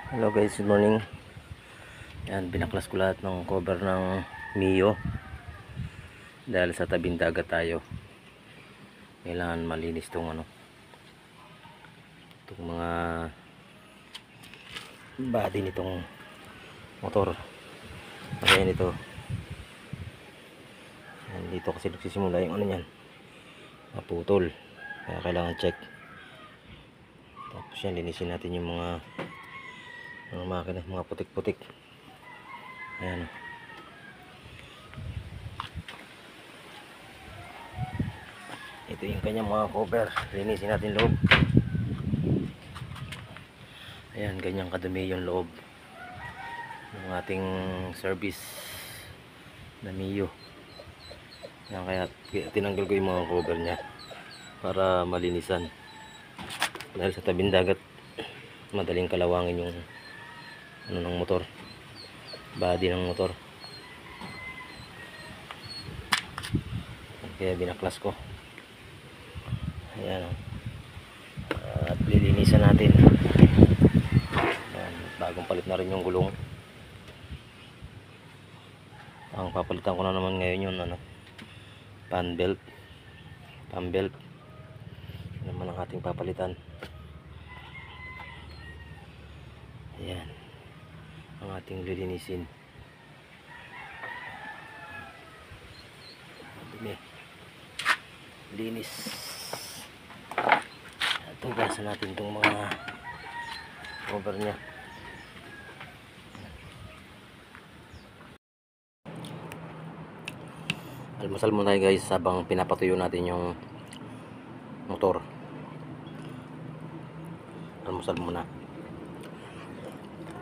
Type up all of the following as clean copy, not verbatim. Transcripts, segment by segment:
Hello guys, good morning. Yan, binaklas ko lahat ng cover ng Mio dahil sa tabing dagat tayo. Kailangan malinis tong itong mga body nitong motor. Ayan ito. Yan, dito kasi nagsisimula yung niyan, naputol. Kaya kailangan check. Tapos yan, linisin natin yung mga makina, mga putik-putik. Ayan. Ito yung kanyang mga cover. Linisin natin loob. Ayan, ganyang kadumi yung loob ng ating service na Mio. Ayan, kaya tinanggal ko yung mga cover nya para malinisan. Dahil sa tabing dagat, madaling kalawangin yung ng motor, body ng motor. Kaya binaklas ko. Ayan, at lilinisan natin. Ayan, bagong palit na rin yung gulong. Ang papalitan ko na naman ngayon yung pan belt. Yan naman ang ating papalitan. Ayan ang ating lilinisin. Linis. Tugasan natin itong mga cover nya. Almusal muna tayo guys habang pinapatuyo natin yung motor. Almusal muna.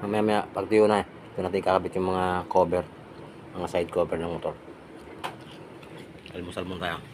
Mamaya pagtuyo na, ito natin kakabit yung mga cover, mga side cover ng motor. Almusal muna tayo.